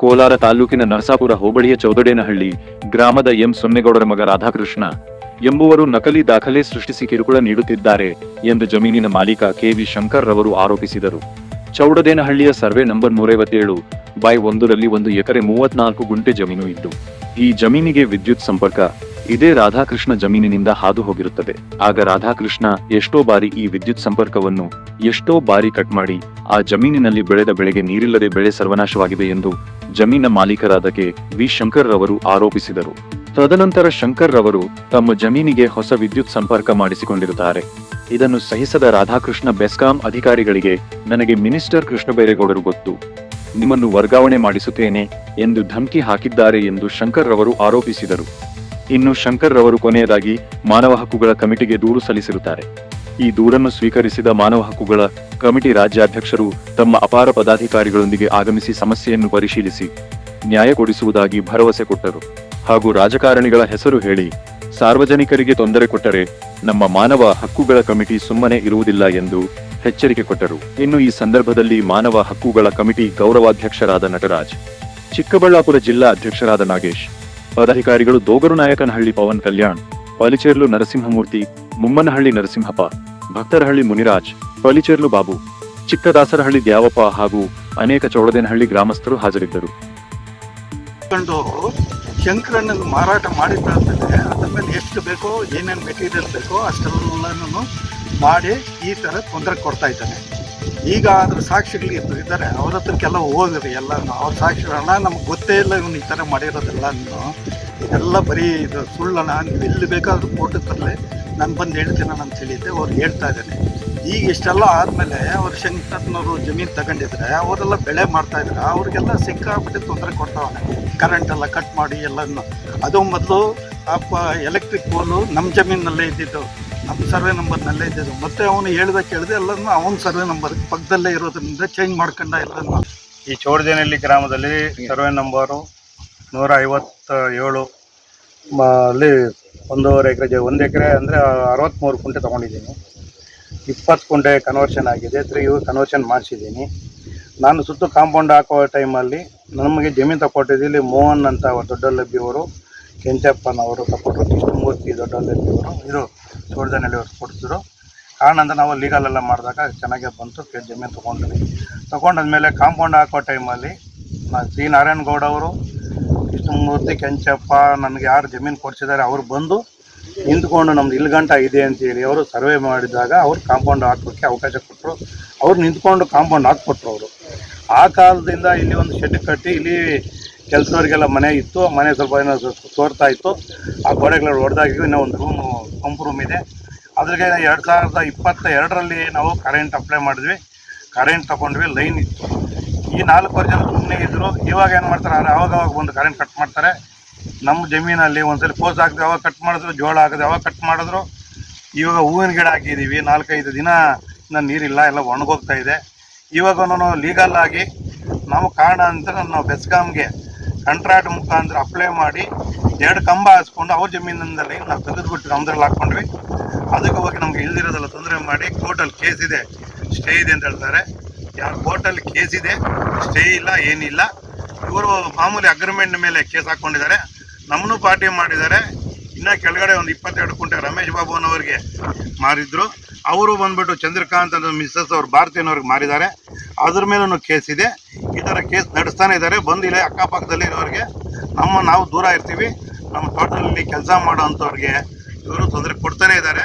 ಕೋಲಾರ ತಾಲೂಕಿನ ನರಸಾಪುರ ಹೋಬಳಿಯ ಚೌದಡೇನಹಳ್ಳಿ ಗ್ರಾಮದ ಎಂ ಸೊನ್ನೆಗೌಡರ ಮಗ ರಾಧಾಕೃಷ್ಣ ಎಂಬುವರು ನಕಲಿ ದಾಖಲೆ ಸೃಷ್ಟಿಸಿ ಕಿರುಕುಳ ನೀಡುತ್ತಿದ್ದಾರೆ ಎಂದು ಜಮೀನಿನ ಮಾಲೀಕ ಕೆವಿ ಶಂಕರ್ ರವರು ಆರೋಪಿಸಿದರು. ಚೌಡದೇನಹಳ್ಳಿಯ ಸರ್ವೆ ನಂಬರ್ 157/1ರಲ್ಲಿ 1 ಎಕರೆ 34 ಗುಂಟೆ ಜಮೀನು ಇದ್ದು, ಈ ಜಮೀನಿಗೆ ವಿದ್ಯುತ್ ಸಂಪರ್ಕ ಇದೇ ರಾಧಾಕೃಷ್ಣ ಜಮೀನಿನಿಂದ ಹಾದು ಹೋಗಿರುತ್ತದೆ. ಆಗ ರಾಧಾಕೃಷ್ಣ ಎಷ್ಟೋ ಬಾರಿ ಈ ವಿದ್ಯುತ್ ಸಂಪರ್ಕವನ್ನು ಕಟ್ ಮಾಡಿ ಆ ಜಮೀನಿನಲ್ಲಿ ಬೆಳೆದ ಬೆಳೆಗೆ ನೀರಿಲ್ಲದೆ ಬೆಳೆ ಸರ್ವನಾಶವಾಗಿವೆ ಎಂದು ಜಮೀನ ಮಾಲೀಕರಾದ ಕೆ.ವಿ. ಶಂಕರ್ ರವರು ಆರೋಪಿಸಿದರು. ತದನಂತರ ಶಂಕರ್ ರವರು ತಮ್ಮ ಜಮೀನಿಗೆ ಹೊಸ ವಿದ್ಯುತ್ ಸಂಪರ್ಕ ಮಾಡಿಸಿಕೊಂಡಿರುತ್ತಾರೆ. ಇದನ್ನು ಸಹಿಸದ ರಾಧಾಕೃಷ್ಣ ಬೆಸ್ಕಾಂ ಅಧಿಕಾರಿಗಳಿಗೆ ನನಗೆ ಮಿನಿಸ್ಟರ್ ಕೃಷ್ಣ ಬೈರೇಗೌಡರು ಗೊತ್ತು, ನಿಮ್ಮನ್ನು ವರ್ಗಾವಣೆ ಮಾಡಿಸುತ್ತೇನೆ ಎಂದು ಧಮಕಿ ಹಾಕಿದ್ದಾರೆ ಎಂದು ಶಂಕರ್ ರವರು ಆರೋಪಿಸಿದರು. ಇನ್ನು ಶಂಕರ್ ರವರು ಕೊನೆಯದಾಗಿ ಮಾನವ ಹಕ್ಕುಗಳ ಕಮಿಟಿಗೆ ದೂರು ಸಲ್ಲಿಸಿರುತ್ತಾರೆ. ಈ ದೂರನ್ನು ಸ್ವೀಕರಿಸಿದ ಮಾನವ ಹಕ್ಕುಗಳ ಕಮಿಟಿ ರಾಜ್ಯಾಧ್ಯಕ್ಷರು ತಮ್ಮ ಅಪಾರ ಪದಾಧಿಕಾರಿಗಳೊಂದಿಗೆ ಆಗಮಿಸಿ ಸಮಸ್ಯೆಯನ್ನು ಪರಿಶೀಲಿಸಿ ನ್ಯಾಯ ಕೊಡಿಸುವುದಾಗಿ ಭರವಸೆ ಕೊಟ್ಟರು. ಹಾಗೂ ರಾಜಕಾರಣಿಗಳ ಹೆಸರು ಹೇಳಿ ಸಾರ್ವಜನಿಕರಿಗೆ ತೊಂದರೆ ಕೊಟ್ಟರೆ ನಮ್ಮ ಮಾನವ ಹಕ್ಕುಗಳ ಕಮಿಟಿ ಸುಮ್ಮನೆ ಇರುವುದಿಲ್ಲ ಎಂದು ಎಚ್ಚರಿಕೆ ಕೊಟ್ಟರು. ಇನ್ನು ಈ ಸಂದರ್ಭದಲ್ಲಿ ಮಾನವ ಹಕ್ಕುಗಳ ಕಮಿಟಿ ಗೌರವಾಧ್ಯಕ್ಷರಾದ ನಟರಾಜ್, ಚಿಕ್ಕಬಳ್ಳಾಪುರ ಜಿಲ್ಲಾ ಅಧ್ಯಕ್ಷರಾದ ನಾಗೇಶ್, ಪದಾಧಿಕಾರಿಗಳು ದೋಗರುನಾಯಕನಹಳ್ಳಿ ಪವನ್ ಕಲ್ಯಾಣ್, ಪಲಿಚೇರ್ಲು ನರಸಿಂಹಮೂರ್ತಿ, ಮುಮ್ಮನಹಳ್ಳಿ ನರಸಿಂಹಪ್ಪ, ಭಕ್ತರಹಳ್ಳಿ ಮುನಿರಾಜ್, ಪಲಿಚೇರ್ಲು ಬಾಬು, ಚಿಕ್ಕದಾಸರಹಳ್ಳಿ ದ್ಯಾವಪ್ಪ ಹಾಗೂ ಅನೇಕ ಚೌಡದೇನಹಳ್ಳಿ ಗ್ರಾಮಸ್ಥರು ಹಾಜರಿದ್ದರು. ಶಂಕರನ್ನ ಮಾರಾಟ ಮಾಡಿದ್ದಾದ್ಮೇಲೆ ಅದ್ರ ಮೇಲೆ ಎಷ್ಟು ಬೇಕೋ ಏನೇನು ಮೆಟೀರಿಯಲ್ ಬೇಕೋ ಅಷ್ಟೆಲ್ಲನೂ ಮಾಡಿ ಈ ಥರ ತೊಂದರೆ ಕೊಡ್ತಾ ಇದ್ದಾನೆ. ಈಗ ಅದ್ರ ಸಾಕ್ಷಿಗಳು ಇದ್ದಾರೆ, ಅವ್ರ ಹತ್ರಕ್ಕೆಲ್ಲ ಹೋಗಿರಿ ಎಲ್ಲ ಅವ್ರ ಸಾಕ್ಷಿಗಳನ್ನ ನಮ್ಗೆ ಗೊತ್ತೇ ಇಲ್ಲ ಇವನು ಈ ಥರ ಮಾಡಿರೋದೆಲ್ಲನೂ ಎಲ್ಲ ಬರೀ ಇದು ಸುಳ್ಳನ. ನೀವು ಎಲ್ಲಿ ಬೇಕಾದ್ರೂ ಕೋರ್ಟಿಗೆ ತರಲಿ, ನಾನು ಬಂದು ಹೇಳ್ತೀನಿ ಅಂತ ಹೇಳಿದ್ದೆ, ಅವ್ರು ಹೇಳ್ತಾ ಇದ್ದಾನೆ. ಈಗ ಇಷ್ಟೆಲ್ಲ ಆದಮೇಲೆ ಅವ್ರು ಶಂಕರ್ನವರು ಜಮೀನು ತಗೊಂಡಿದ್ರೆ ಅವರೆಲ್ಲ ಬೆಳೆ ಮಾಡ್ತಾಯಿದ್ರು, ಅವ್ರಿಗೆಲ್ಲ ಸಿಕ್ಕಾಬಿಟ್ಟು ತೊಂದರೆ ಕೊಡ್ತಾವನೆ. ಕರೆಂಟೆಲ್ಲ ಕಟ್ ಮಾಡಿ ಎಲ್ಲನೂ. ಅದು ಮೊದಲು ಎಲೆಕ್ಟ್ರಿಕ್ ಪೋಲು ನಮ್ಮ ಜಮೀನಲ್ಲೇ ಇದ್ದಿದ್ದು, ನಮ್ಮ ಸರ್ವೆ ನಂಬರ್ನಲ್ಲೇ ಇದ್ದಿದ್ದು. ಮತ್ತು ಅವನು ಹೇಳ್ದ ಕೇಳಿದೆ ಎಲ್ಲನೂ ಅವನ ಸರ್ವೆ ನಂಬರ್ ಪಕ್ಕದಲ್ಲೇ ಇರೋದ್ರಿಂದ ಚೇಂಜ್ ಮಾಡ್ಕೊಂಡ ಎಲ್ಲನೂ. ಈ ಚೌಡದೇನಹಳ್ಳಿ ಗ್ರಾಮದಲ್ಲಿ ಸರ್ವೆ ನಂಬರು 157 ಅಲ್ಲಿ 1.5 ಎಕರೆ 1 ಎಕರೆ ಅಂದರೆ 63 ಕುಂಟೆ ತೊಗೊಂಡಿದ್ದೀನಿ. 20 ಕುಂಟೆ ಕನ್ವರ್ಷನ್ ಆಗಿದೆ, 3 ಕನ್ವರ್ಷನ್ ಮಾಡಿಸಿದ್ದೀನಿ. ನಾನು ಸುತ್ತು ಕಾಂಪೌಂಡ್ ಹಾಕೋ ಟೈಮಲ್ಲಿ ನಮಗೆ ಜಮೀನು ತಗೊಟ್ಟಿದ್ದು ಮೋಹನ್ ಅಂತ ದೊಡ್ಡಲಬ್ಬಿಯವರು, ಕೆಂಚಪ್ಪನವರು ತಗೊಟ್ಟರು, ಕೃಷ್ಣಮೂರ್ತಿ ದೊಡ್ಡಲಬ್ಬಿಯವರು, ಇದು ಚೌಡದೇನಹಳ್ಳಿಯವರು ಕೊಡ್ತಿದ್ರು. ಆನಂತರ ನಾವು ಲೀಗಲೆಲ್ಲ ಮಾಡಿದಾಗ ಚೆನ್ನಾಗೇ ಬಂತು, ಜಮೀನು ತೊಗೊಂಡಾದ್ಮೇಲೆ ಕಾಂಪೌಂಡ್ ಹಾಕೋ ಟೈಮಲ್ಲಿ ಸಿ ನಾರಾಯಣಗೌಡ ಅವರು, ಕೃಷ್ಣಮೂರ್ತಿ, ಕೆಂಚಪ್ಪ ನನಗೆ ಯಾರು ಜಮೀನು ಕೊಡಿಸಿದ್ದಾರೆ ಅವರು ಬಂದು ನಿಂತ್ಕೊಂಡು ನಮ್ದು ಇಲ್ಗಂಟ ಇದೆ ಅಂತೇಳಿ ಅವರು ಸರ್ವೆ ಮಾಡಿದಾಗ ಅವ್ರು ಕಾಂಪೌಂಡ್ ಹಾಕೋಕ್ಕೆ ಅವಕಾಶ ಕೊಟ್ಟರು. ಅವ್ರು ನಿಂತ್ಕೊಂಡು ಕಾಂಪೌಂಡ್ ಹಾಕ್ಕೊಟ್ರು. ಅವರು ಆ ಕಾಲದಿಂದ ಇಲ್ಲಿ ಒಂದು ಶೆಡ್ ಕಟ್ಟಿ ಇಲ್ಲಿ ಕೆಲಸದವ್ರಿಗೆಲ್ಲ ಮನೆ ಇತ್ತು, ಮನೆ ಸ್ವಲ್ಪ ಏನೋ ಸೋರ್ತಾ ಇತ್ತು. ಆ ಗೋಡೆಗಳು ಹೊಡೆದಾಗಿದ್ದು ಇನ್ನೂ ಒಂದು ಪಂಪ್ ರೂಮ್ ಇದೆ. ಅದ್ರಿಗೆ 2022ರಲ್ಲಿ ನಾವು ಕರೆಂಟ್ ಅಪ್ಲೈ ಮಾಡಿದ್ವಿ, ಕರೆಂಟ್ ತಗೊಂಡ್ವಿ, ಲೈನ್ ಇತ್ತು. ಈ 4 ಜನ ಸುಮ್ಮನೆ ಇದ್ದರು. ಇವಾಗ ಏನು ಮಾಡ್ತಾರೆ, ಅವಾಗವಾಗ ಬಂದು ಕರೆಂಟ್ ಕಟ್ ಮಾಡ್ತಾರೆ. ನಮ್ಮ ಜಮೀನಲ್ಲಿ ಒಂದ್ಸಲ ಪೋಸ್ ಹಾಕಿದ್ರೆ ಅವಾಗ ಕಟ್ ಮಾಡಿದ್ರು, ಜೋಳ ಹಾಕಿದ್ರೆ ಅವಾಗ ಕಟ್ ಮಾಡಿದ್ರು. ಇವಾಗ ಹೂವಿನ ಗಿಡ ಹಾಕಿದ್ದೀವಿ, 4-5 ದಿನ ನೀರಿಲ್ಲ, ಎಲ್ಲ ಒಣಗೋಗ್ತಾ ಇದೆ. ಇವಾಗ ನಾವು ಲೀಗಲ್ ಆಗಿ ನಾವು ಕಾರಣ ಅಂತ ನಾವು ಬೆಸ್ಕಾಮ್ಗೆ ಕಾಂಟ್ರಾಕ್ಟ್ ಮುಖಾಂತರ ಅಪ್ಲೈ ಮಾಡಿ 2 ಕಂಬ ಹಾಸ್ಕೊಂಡು ಅವ್ರ ಜಮೀನಿಂದಲ್ಲಿ ನಾವು ತೆಗೆದುಬಿಟ್ಟು ನಮ್ದ್ರಲ್ಲಿ ಹಾಕ್ಕೊಂಡ್ವಿ. ಅದಕ್ಕೆ ಹೋಗಿ ನಮ್ಗೆ ಇಲ್ದಿರೋದೆಲ್ಲ ತೊಂದರೆ ಮಾಡಿ ಕೋರ್ಟಲ್ಲಿ ಕೇಸ್ ಇದೆ, ಸ್ಟೇ ಇದೆ ಅಂತ ಹೇಳ್ತಾರೆ. ಯಾರು ಕೋರ್ಟಲ್ಲಿ ಕೇಸ್ ಇದೆ, ಸ್ಟೇ ಇಲ್ಲ, ಏನಿಲ್ಲ. ಇವರು ಮಾಮೂಲಿ ಅಗ್ರಿಮೆಂಟ್ ಮೇಲೆ ಕೇಸ್ ಹಾಕ್ಕೊಂಡಿದ್ದಾರೆ, ನಮ್ಮನ್ನು ಪಾರ್ಟಿ ಮಾಡಿದ್ದಾರೆ. ಇನ್ನು ಕೆಳಗಡೆ ಒಂದು 22 ಕುಂಟೆ ರಮೇಶ್ ಬಾಬುನವ್ರಿಗೆ ಮಾರಿದ್ರು. ಅವರು ಬಂದ್ಬಿಟ್ಟು ಚಂದ್ರಕಾಂತ್ ಅಂತ ಮಿಸ್ಸಸ್ ಅವ್ರು ಭಾರತೀಯನವ್ರಿಗೆ ಮಾರಿದ್ದಾರೆ. ಅದ್ರ ಮೇಲೂ ಕೇಸ್ ಇದೆ. ಈ ಥರ ಕೇಸ್ ನಡೆಸ್ತಾನೆ ಇದ್ದಾರೆ. ಬಂದಿಲ್ಲ ಅಕ್ಕಪಕ್ಕದಲ್ಲಿ ಇರೋರಿಗೆ ನಾವು ದೂರ ಇರ್ತೀವಿ, ನಮ್ಮ ತೋಟದಲ್ಲಿ ಕೆಲಸ ಮಾಡೋವಂಥವ್ರಿಗೆ ಇವರು ತೊಂದರೆ ಕೊಡ್ತಾನೆ ಇದ್ದಾರೆ.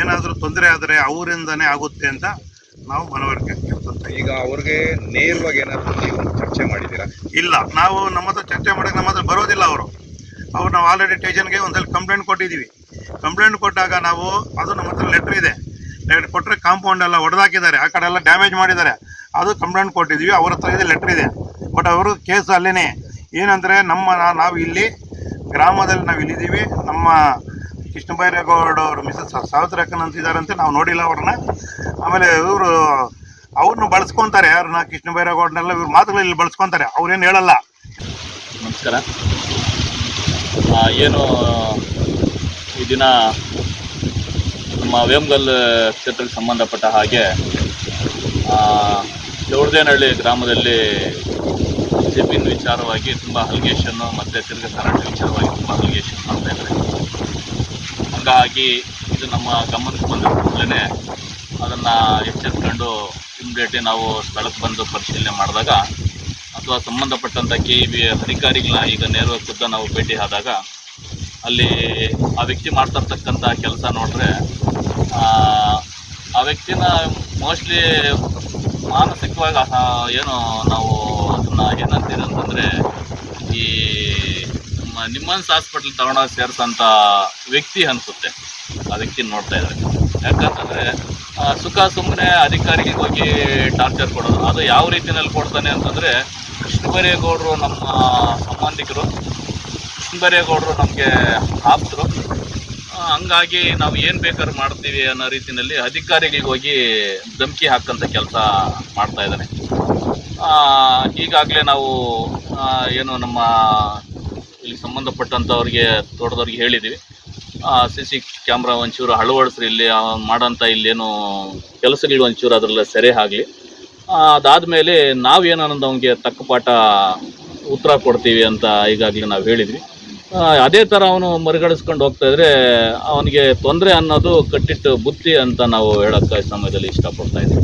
ಏನಾದರೂ ತೊಂದರೆ ಆದರೆ ಅವರಿಂದನೇ ಆಗುತ್ತೆ ಅಂತ ನಾವು ಮನವರಿಕೆ ಕೇಳ್ಕೊಂತ. ಈಗ ಅವ್ರಿಗೆ ನೇರವಾಗಿ ಏನಾದರೂ ನೀವು ಚರ್ಚೆ ಮಾಡಿದ್ದೀರಾ? ಇಲ್ಲ, ನಾವು ನಮ್ಮ ಹತ್ರ ಚರ್ಚೆ ಮಾಡೋಕ್ಕೆ ನಮ್ಮ ಹತ್ರ ಬರೋದಿಲ್ಲ ಅವರು. ನಾವು ಆಲ್ರೆಡಿ ಸ್ಟೇಷನ್ಗೆ ಒಂದ್ಸಲ ಕಂಪ್ಲೇಂಟ್ ಕೊಟ್ಟಿದ್ದೀವಿ. ಕಂಪ್ಲೇಂಟ್ ಕೊಟ್ಟಾಗ ನಾವು ಅದು ನಮ್ಮ ಹತ್ರ ಲೆಟ್ರ್ ಇದೆ, ಲೆಟ್ರ್ ಕೊಟ್ಟರೆ ಕಾಂಪೌಂಡ್ ಎಲ್ಲ ಹೊಡೆದಾಕಿದ್ದಾರೆ, ಆ ಕಡೆ ಎಲ್ಲ ಡ್ಯಾಮೇಜ್ ಮಾಡಿದ್ದಾರೆ. ಅದು ಕಂಪ್ಲೇಂಟ್ ಕೊಟ್ಟಿದ್ದೀವಿ, ಅವ್ರ ಹತ್ರ ಇದೆ, ಲೆಟ್ರ್ ಇದೆ. ಬಟ್ ಅವರು ಕೇಸ್ ಅಲ್ಲೇ ಏನಂದರೆ ನಾವು ಇಲ್ಲಿ ಗ್ರಾಮದಲ್ಲಿ ನಾವು ಇಲ್ಲಿದ್ದೀವಿ. ನಮ್ಮ ಕೃಷ್ಣ ಬೈರೇಗೌಡ ಅವರು ಮಿಸಸ್ ಸಾವಿತ್ರಕ್ಕನ್ ಅಂತಿದ್ದಾರಂತೆ, ನಾವು ನೋಡಿಲ್ಲ ಅವ್ರನ್ನ. ಆಮೇಲೆ ಇವರು ಅವ್ರನ್ನ ಬಳಸ್ಕೊತಾರೆ, ಯಾರನ್ನ ಕೃಷ್ಣ ಬೈರೇಗೌಡನೆಲ್ಲ ಇವ್ರ ಮಾತುಗಳು ಇಲ್ಲಿ ಬಳಸ್ಕೊತಾರೆ, ಅವ್ರೇನು ಹೇಳಲ್ಲ. ನಮಸ್ಕಾರ. ಏನು ಈ ದಿನ ನಮ್ಮ ವೇಮಗಲ್ ಕ್ಷೇತ್ರಕ್ಕೆ ಸಂಬಂಧಪಟ್ಟ ಹಾಗೆ ಚೌಡದೇನಹಳ್ಳಿ ಗ್ರಾಮದಲ್ಲಿ ಜಮೀನು ವಿಚಾರವಾಗಿ ತುಂಬ ಅಲಿಗೇಷನ್ನು ಮತ್ತು ತಿರ್ಗಿ ಕರೆಂಟ್ ವಿಚಾರವಾಗಿ ತುಂಬ ಅಲಿಗೇಷನ್ ಮಾಡ್ತಾಯಿದ್ದಾರೆ. ಹಾಗಾಗಿ ಇದು ನಮ್ಮ ಗಮನಕ್ಕೆ ಬಂದ ಕೂಡಲೇ ಅದನ್ನು ಎಚ್ಚೆತ್ಕೊಂಡು ಇಮ್ಮಿಡಿಯೇಟ್ಲಿ ನಾವು ಸ್ಥಳಕ್ಕೆ ಬಂದು ಪರಿಶೀಲನೆ ಮಾಡಿದಾಗ ಅಥವಾ ಸಂಬಂಧಪಟ್ಟಂಥ KEB ಅಧಿಕಾರಿಗಳನ್ನ ಈಗ ನೇರವಾಗಿ ಖುದ್ದು ನಾವು ಭೇಟಿ ಆದಾಗ ಅಲ್ಲಿ ಆ ವ್ಯಕ್ತಿ ಮಾಡ್ತಿರ್ತಕ್ಕಂಥ ಕೆಲಸ ನೋಡಿದ್ರೆ ಆ ವ್ಯಕ್ತಿನ ಮೋಸ್ಟ್ಲಿ ಮಾನಸಿಕವಾಗಿ ಏನು ನಾವು ಅದನ್ನು ಏನಂತೀವಿ ಅಂತಂದರೆ ಈ ನಿಮ್ಮನ್ಸ್ ಹಾಸ್ಪಿಟ್ಲ್ ತಗೊಂಡೋಗಿ ಸೇರಿಸೋಂಥ ವ್ಯಕ್ತಿ ಅನಿಸುತ್ತೆ ಆ ವ್ಯಕ್ತಿ ನೋಡ್ತಾ ಇದ್ದಾರೆ. ಯಾಕಂತಂದರೆ ಸುಖ ಸುಮ್ಮನೆ ಅಧಿಕಾರಿಗೆ ಹೋಗಿ ಟಾರ್ಚರ್ ಕೊಡೋದು, ಅದು ಯಾವ ರೀತಿಯಲ್ಲಿ ಕೊಡ್ತಾನೆ ಅಂತಂದರೆ ಕೃಷ್ಣಬೈರೇಗೌಡರು ನಮ್ಮ ಸಂಬಂಧಿಕರು, ಕೃಷ್ಣಬೈರೇಗೌಡರು ನಮಗೆ ಆಪ್ತರು, ಹಂಗಾಗಿ ನಾವು ಏನು ಬೇಕಾದ್ರೂ ಮಾಡ್ತೀವಿ ಅನ್ನೋ ರೀತಿಯಲ್ಲಿ ಅಧಿಕಾರಿಗಳಿಗೆ ಹೋಗಿ ಧಮಕಿ ಹಾಕೋಂಥ ಕೆಲಸ ಮಾಡ್ತಾ ಇದ್ದಾನೆ. ಈಗಾಗಲೇ ನಾವು ಏನು ನಮ್ಮ ಇಲ್ಲಿ ಸಂಬಂಧಪಟ್ಟಂಥವ್ರಿಗೆ ತೋಟದವ್ರಿಗೆ ಹೇಳಿದ್ದೀವಿ, CC ಕ್ಯಾಮ್ರಾ ಒಂಚೂರು ಅಳವಡಿಸ್ರಿ, ಇಲ್ಲಿ ಮಾಡೋಂಥ ಇಲ್ಲೇನು ಕೆಲಸಗಳು ಒಂಚೂರು ಅದರಲ್ಲ ಸೆರೆ ಆಗಲಿ, ಅದಾದಮೇಲೆ ನಾವೇನು ಅನ್ನೋದು ಅವನಿಗೆ ತಕ್ಕ ಪಾಠ ಉತ್ತರ ಕೊಡ್ತೀವಿ ಅಂತ ಈಗಾಗಲೇ ನಾವು ಹೇಳಿದ್ವಿ. ಅದೇ ಥರ ಅವನು ಮರುಗಡಿಸ್ಕೊಂಡು ಹೋಗ್ತಾ ಇದ್ರೆ ಅವನಿಗೆ ತೊಂದರೆ ಅನ್ನೋದು ಕಟ್ಟಿಟ್ಟು ಬುತ್ತಿ ಅಂತ ನಾವು ಹೇಳೋಕ್ಕೆ ಸಮಯದಲ್ಲಿ ಇಷ್ಟಪಡ್ತಾ ಇದ್ದೀವಿ.